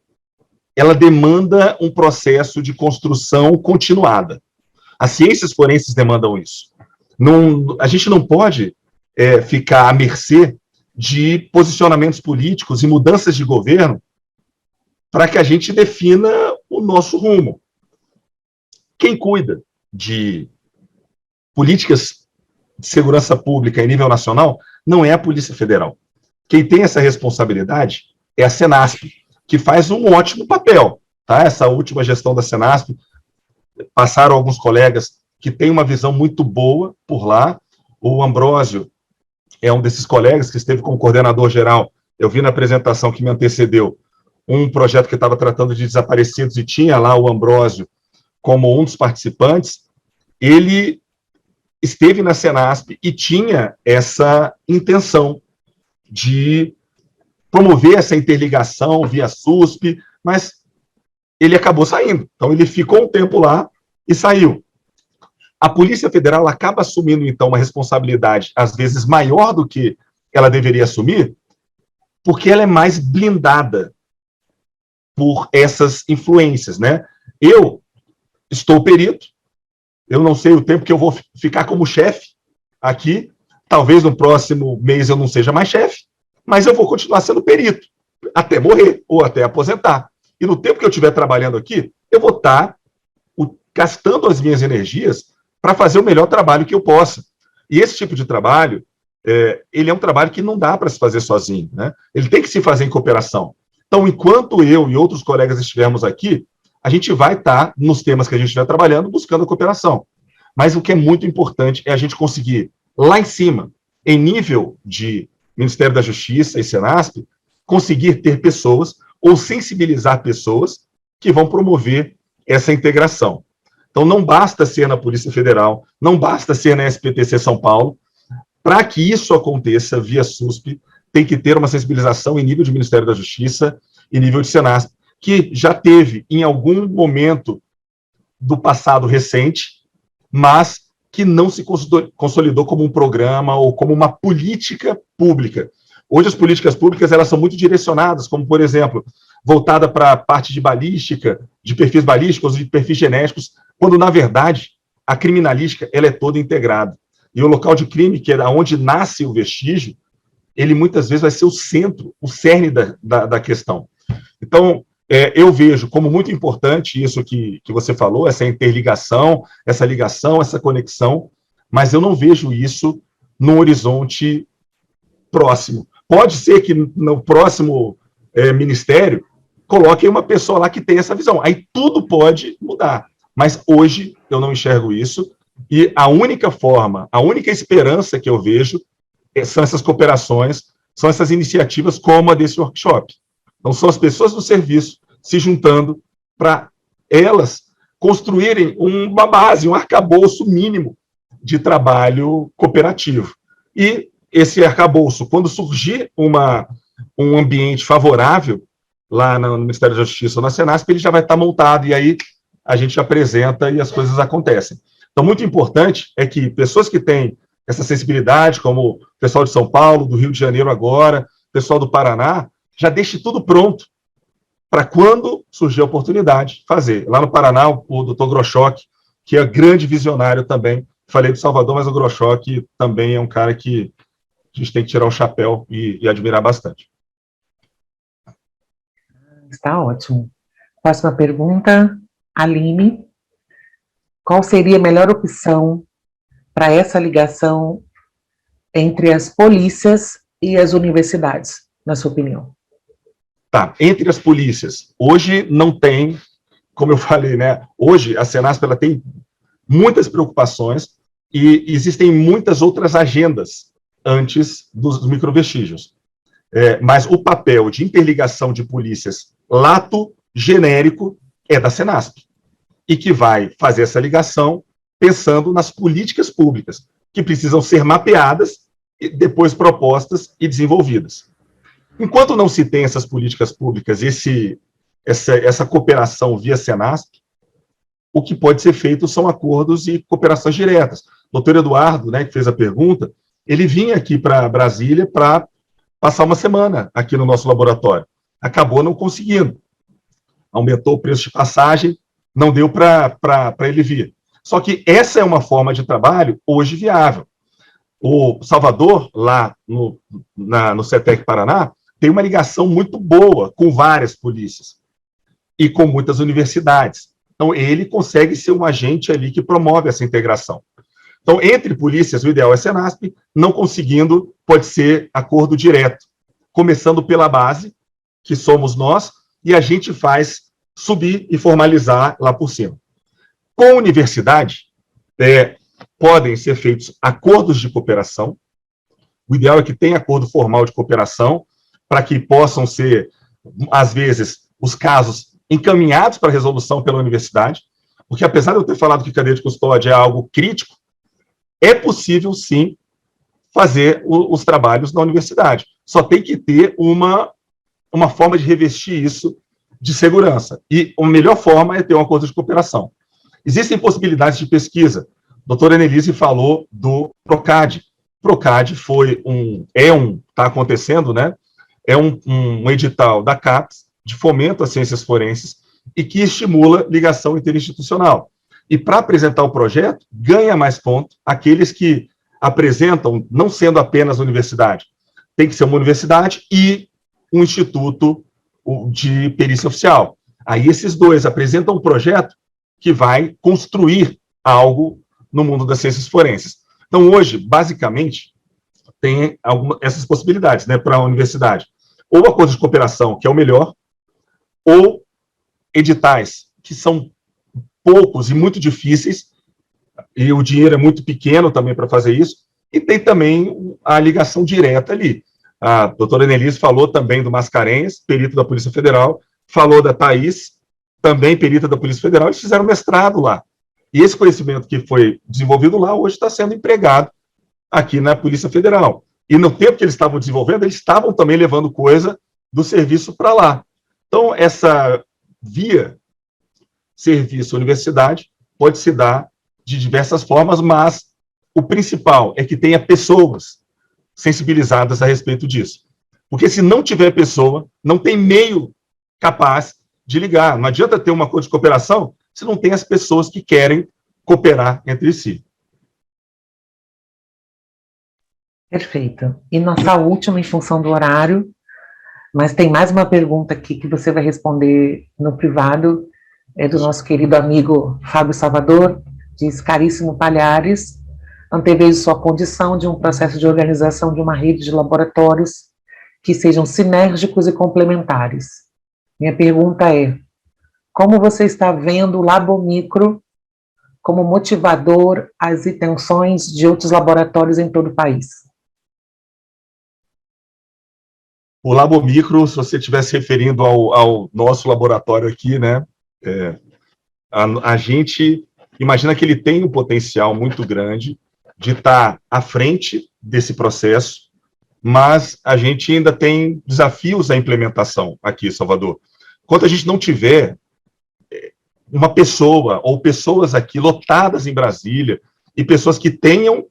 ela demanda um processo de construção continuada. As ciências forenses demandam isso. A gente não pode ficar à mercê de posicionamentos políticos e mudanças de governo para que a gente defina o nosso rumo. Quem cuida de políticas de segurança pública em nível nacional não é a Polícia Federal. quem tem essa responsabilidade é a Senasp, que faz um ótimo papel. Tá? Essa última gestão da Senasp, passaram alguns colegas que têm uma visão muito boa por lá. O Ambrósio é um desses colegas que esteve como coordenador geral. Eu vi na apresentação que me antecedeu um projeto que estava tratando de desaparecidos e tinha lá o Ambrósio como um dos participantes. Ele esteve na Senasp e tinha essa intenção de promover essa interligação via SUSP, mas ele acabou saindo. Então, ele ficou um tempo lá e saiu. A Polícia Federal acaba assumindo, então, uma responsabilidade, às vezes, maior do que ela deveria assumir, porque ela é mais blindada por essas influências, né? Eu estou perito, eu não sei o tempo que eu vou ficar como chefe aqui, talvez no próximo mês eu não seja mais chefe, mas eu vou continuar sendo perito, até morrer, ou até aposentar. E no tempo que eu estiver trabalhando aqui, eu vou estar gastando as minhas energias para fazer o melhor trabalho que eu possa. E esse tipo de trabalho, ele é um trabalho que não dá para se fazer sozinho, né? Ele tem que se fazer em cooperação. Então, enquanto eu e outros colegas estivermos aqui, a gente vai estar, nos temas que a gente estiver trabalhando, buscando a cooperação. Mas o que é muito importante é a gente conseguir, lá em cima, em nível de Ministério da Justiça e Senasp, conseguir ter pessoas ou sensibilizar pessoas que vão promover essa integração. Então, não basta ser na Polícia Federal, não basta ser na SPTC São Paulo. Para que isso aconteça via SUSP, tem que ter uma sensibilização em nível de Ministério da Justiça e nível de Senasp, que já teve em algum momento do passado recente, mas que não se consolidou como um programa ou como uma política pública. Hoje as políticas públicas elas são muito direcionadas, como, por exemplo, voltada para a parte de balística, de perfis balísticos, de perfis genéticos, quando, na verdade, a criminalística ela é toda integrada. E o local de crime, que é onde nasce o vestígio, ele muitas vezes vai ser o centro, o cerne da questão. Então, eu vejo como muito importante isso que você falou, essa interligação, essa ligação, essa conexão, mas eu não vejo isso no horizonte próximo. Pode ser que no próximo ministério coloquem uma pessoa lá que tenha essa visão. Aí tudo pode mudar. Mas hoje eu não enxergo isso. E a única forma, a única esperança que eu vejo são essas cooperações, são essas iniciativas como a desse workshop. Então, são as pessoas do serviço se juntando para elas construírem uma base, um arcabouço mínimo de trabalho cooperativo. E esse arcabouço, quando surgir um ambiente favorável lá no Ministério da Justiça ou na Senasp, ele já vai estar montado, e aí a gente apresenta e as coisas acontecem. Então, muito importante é que pessoas que têm essa sensibilidade, como o pessoal de São Paulo, do Rio de Janeiro agora, o pessoal do Paraná, já deixe tudo pronto para quando surgir a oportunidade, fazer. Lá no Paraná, o doutor Grochock, que é grande visionário também, falei do Salvador, mas o Grochock também é um cara que a gente tem que tirar o chapéu e admirar bastante. Está ótimo. Próxima pergunta, Aline. Qual seria a melhor opção para essa ligação entre as polícias e as universidades, na sua opinião? Tá, entre as polícias, hoje não tem, como eu falei, né? Hoje a Senasp ela tem muitas preocupações e existem muitas outras agendas antes dos microvestígios. Mas o papel de interligação de polícias lato genérico é da Senasp, e que vai fazer essa ligação pensando nas políticas públicas, que precisam ser mapeadas, e depois propostas e desenvolvidas. Enquanto não se tem essas políticas públicas, essa cooperação via Senasp, o que pode ser feito são acordos e cooperações diretas. O doutor Eduardo, né, que fez a pergunta, ele vinha aqui para Brasília para passar uma semana aqui no nosso laboratório. Acabou não conseguindo. Aumentou o preço de passagem, não deu para ele vir. Só que essa é uma forma de trabalho hoje viável. O Salvador, lá no CETEC Paraná, tem uma ligação muito boa com várias polícias e com muitas universidades. Então, ele consegue ser um agente ali que promove essa integração. Então, entre polícias, o ideal é Senasp, não conseguindo, pode ser acordo direto. começando pela base, que somos nós, e a gente faz subir e formalizar lá por cima. Com a universidade, podem ser feitos acordos de cooperação. O ideal é que tenha acordo formal de cooperação, para que possam ser, às vezes, os casos encaminhados para resolução pela universidade, porque apesar de eu ter falado que cadeia de custódia é algo crítico, é possível, sim, fazer os trabalhos na universidade. Só tem que ter uma forma de revestir isso de segurança. E a melhor forma é ter um acordo de cooperação. Existem possibilidades de pesquisa. A doutora Annelise falou do PROCAD. PROCAD está acontecendo, né? É um edital da CAPES, de fomento às ciências forenses, e que estimula ligação interinstitucional. E para apresentar o projeto, ganha mais ponto aqueles que apresentam, não sendo apenas universidade, tem que ser uma universidade e um instituto de perícia oficial. Aí esses dois apresentam um projeto que vai construir algo no mundo das ciências forenses. Então, hoje, basicamente, tem essas possibilidades, né, para a universidade. Ou acordo de cooperação, que é o melhor, ou editais, que são poucos e muito difíceis, e o dinheiro é muito pequeno também para fazer isso, e tem também a ligação direta ali. A doutora Annelise falou também do Mascarenhas, perito da Polícia Federal, falou da Thaís, também perita da Polícia Federal, eles fizeram mestrado lá. E esse conhecimento que foi desenvolvido lá, hoje está sendo empregado aqui na Polícia Federal. E no tempo que eles estavam desenvolvendo, eles estavam também levando coisa do serviço para lá. Então, essa via serviço-universidade pode se dar de diversas formas, mas o principal é que tenha pessoas sensibilizadas a respeito disso. Porque se não tiver pessoa, não tem meio capaz de ligar. Não adianta ter uma acordo de cooperação se não tem as pessoas que querem cooperar entre si. Perfeito. E nossa última, em função do horário, mas tem mais uma pergunta aqui que você vai responder no privado, é do nosso querido amigo Fábio Salvador, diz: caríssimo Palhares, antevejo sua condição de um processo de organização de uma rede de laboratórios que sejam sinérgicos e complementares. Minha pergunta é: como você está vendo o Labomicro como motivador às intenções de outros laboratórios em todo o país? O Labomicro, se você estiver se referindo ao nosso laboratório aqui, né, a gente imagina que ele tem um potencial muito grande de estar à frente desse processo, mas a gente ainda tem desafios à implementação aqui em Salvador. Enquanto a gente não tiver uma pessoa ou pessoas aqui lotadas em Brasília e pessoas que tenham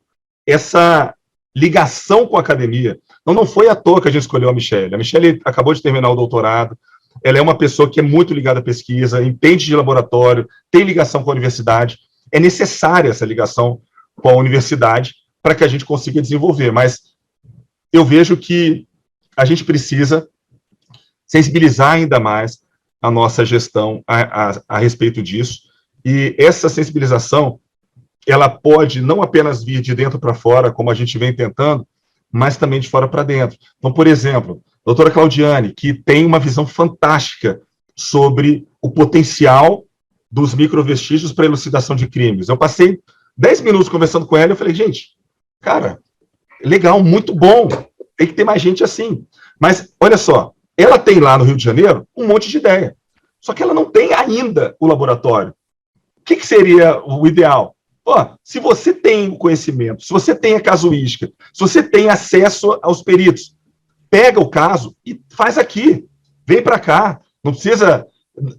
essa ligação com a academia. Não foi à toa que a gente escolheu a Michelle. A Michelle acabou de terminar o doutorado, ela é uma pessoa que é muito ligada à pesquisa, entende de laboratório, tem ligação com a universidade. É necessária essa ligação com a universidade para que a gente consiga desenvolver, mas eu vejo que a gente precisa sensibilizar ainda mais a nossa gestão a respeito disso, e essa sensibilização, ela pode não apenas vir de dentro para fora, como a gente vem tentando, mas também de fora para dentro. Então, por exemplo, a doutora Claudiane, que tem uma visão fantástica sobre o potencial dos microvestígios para elucidação de crimes. Eu passei 10 minutos conversando com ela e eu falei, gente, cara, legal, muito bom, tem que ter mais gente assim. Mas, olha só, ela tem lá no Rio de Janeiro um monte de ideia, só que ela não tem ainda o laboratório. O que seria o ideal? Pô, se você tem o conhecimento, se você tem a casuística, se você tem acesso aos peritos, pega o caso e faz aqui, vem para cá, não precisa,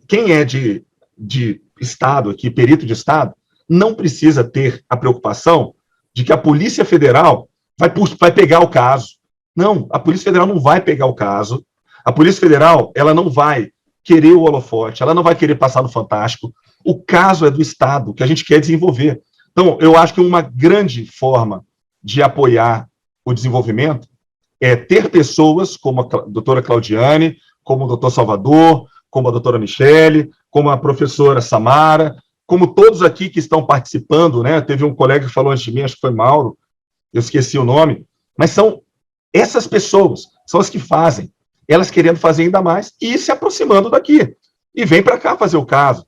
quem é de Estado aqui, perito de Estado, não precisa ter a preocupação de que a Polícia Federal vai pegar o caso. Não, a Polícia Federal não vai pegar o caso, a Polícia Federal, ela não vai querer o holofote, ela não vai querer passar no Fantástico, o caso é do Estado, que a gente quer desenvolver. Então, eu acho que uma grande forma de apoiar o desenvolvimento é ter pessoas como a doutora Claudiane, como o doutor Salvador, como a doutora Michelle, como a professora Samara, como todos aqui que estão participando, né? Teve um colega que falou antes de mim, acho que foi Mauro, eu esqueci o nome, mas são essas pessoas. são as que fazem. Elas querendo fazer ainda mais e se aproximando daqui. E vem para cá fazer o caso.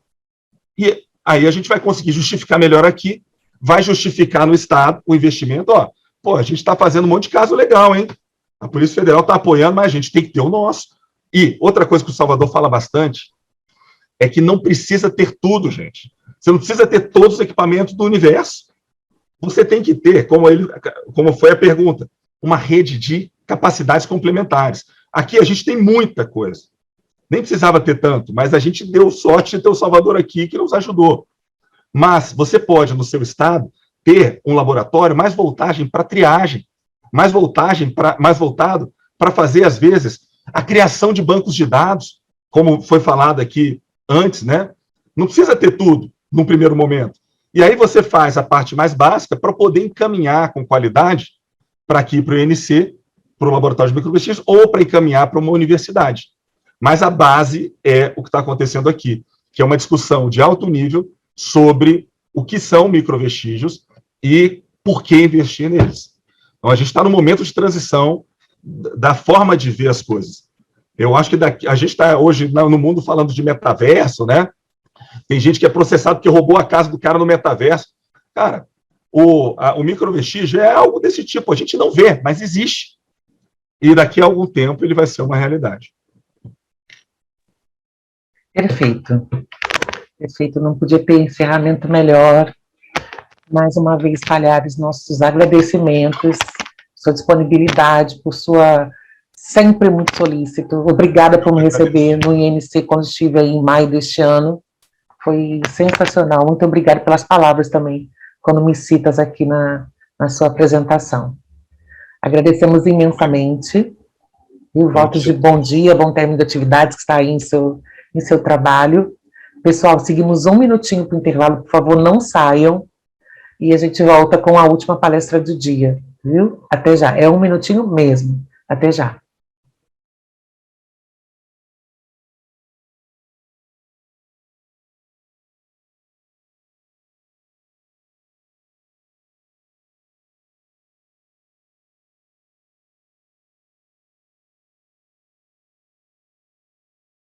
E aí a gente vai conseguir justificar melhor aqui, vai justificar no Estado o investimento. Ó, pô, a gente está fazendo um monte de caso legal, hein? A Polícia Federal está apoiando, mas a gente tem que ter o nosso. E outra coisa que o Salvador fala bastante é que não precisa ter tudo, gente. Você não precisa ter todos os equipamentos do universo. Você tem que ter, como foi a pergunta, uma rede de capacidades complementares. Aqui a gente tem muita coisa. Nem precisava ter tanto, mas a gente deu sorte de ter o Salvador aqui que nos ajudou. Mas você pode, no seu estado, ter um laboratório mais voltagem para triagem, mais voltado para fazer, às vezes, a criação de bancos de dados, como foi falado aqui antes, né? Não precisa ter tudo num primeiro momento. E aí você faz a parte mais básica para poder encaminhar com qualidade para aqui, para o INC, para o laboratório de microvestígios, ou para encaminhar para uma universidade. Mas a base é o que está acontecendo aqui, que é uma discussão de alto nível sobre o que são microvestígios e por que investir neles. Então, a gente está no momento de transição da forma de ver as coisas. Eu acho que a gente está hoje no mundo falando de metaverso, né? Tem gente que é processado porque roubou a casa do cara no metaverso. Cara, o microvestígio é algo desse tipo, a gente não vê, mas existe. E daqui a algum tempo ele vai ser uma realidade. Perfeito. Perfeito, não podia ter encerramento melhor. Mais uma vez, Palhares, nossos agradecimentos, sua disponibilidade, por sua sempre muito solícito. Obrigada por me receber no INC quando estive aí em maio deste ano. Foi sensacional. Muito obrigada pelas palavras também, quando me citas aqui na sua apresentação. Agradecemos imensamente. E votos de bom dia, bom término de atividades que está aí em seu trabalho. Pessoal, seguimos um minutinho para o intervalo, por favor, não saiam. E a gente volta com a última palestra do dia, viu? Até já. É um minutinho mesmo. Até já.